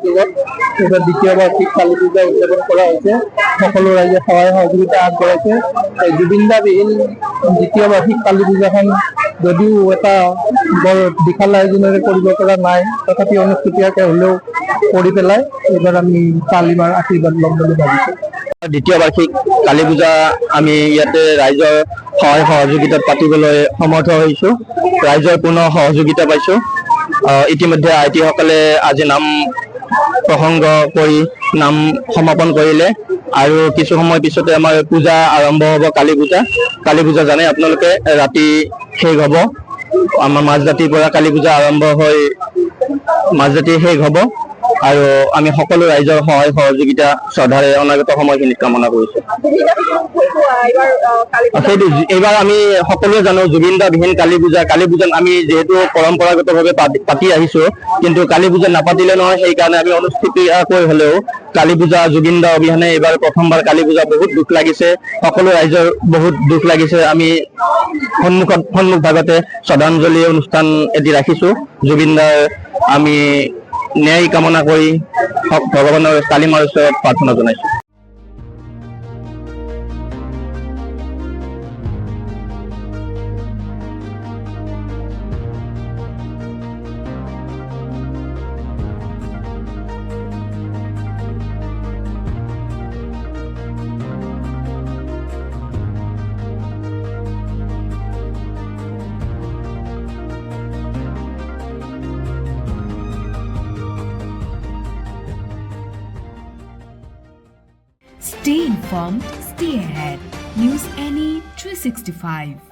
অক্টোবৰ এবাৰ দ্বিতীয় বাৰ্ষিক কালী পূজা উদযাপন কৰা হয়েছে। সকল ৰাজ্যে সহায় সহযোগিতা আগবঢ়াইছে। জুবিনদাবিহীন দ্বিতীয় বাৰ্ষিক কালী পূজাখন যদিও এটা বৰ বিশাল আয়োজনেৰে কৰিব পৰা নাই, তথাপি অনুষ্ঠুতীয়াকৈ হ'লেও কৰি পেলাই এইবাৰ আমি কালীমাৰ আশীৰ্বাদ ল'ম বুলি ভাবিছোঁ। দ্বিতীয় বাৰ্ষিক কালী পূজা আমি ইয়াতে ৰাইজৰ সহায় সহযোগিতাত পাতিবলৈ সমৰ্থ হৈছোঁ। ৰাইজৰ পূৰ্ণ সহযোগিতা পাইছোঁ। ইতিমধ্যে আইটিসকলে আজি নাম প্ৰসংগ কৰি নাম সমাপন কৰিলে আৰু কিছু সময় পিছতে আমাৰ পূজা আৰম্ভ হ'ব। কালী পূজা জানে আপোনালোকে ৰাতি শেষ হ'ব। আমাৰ মাজৰাতিৰ পৰা কালী পূজা আৰম্ভ হৈ মাজৰাতি শেষ হ'ব আৰু আমি সকলো ৰাইজৰ সহায় সহযোগিতা শ্ৰদ্ধাৰে অনাগত সময়খিনিত কামনা কৰিছোঁ। সেইটো এইবাৰ আমি সকলোৱে জানো জুবিনদাবিহীন কালী পূজাত আমি যিহেতু পৰম্পৰাগতভাৱে পাতি আহিছোঁ, কিন্তু কালী পূজা নাপাতিলে নহয়। সেইকাৰণে আমি অনুষ্ঠিতকৈ হ'লেও কালী পূজা জুবিনদা অবিহনে এইবাৰ প্ৰথমবাৰ কালী পূজা বহুত দুখ লাগিছে। সকলো ৰাইজৰ বহুত দুখ লাগিছে। আমি সন্মুখ ভাগতে শ্ৰদ্ধাঞ্জলি অনুষ্ঠান এটি ৰাখিছোঁ। জুবিনদাৰ আমি ন্যায় কামনা কৰি ভগৱানৰ কালীমাৰ ওচৰত প্ৰাৰ্থনা জনাইছোঁ। Stay informed, stay ahead. News NE 365.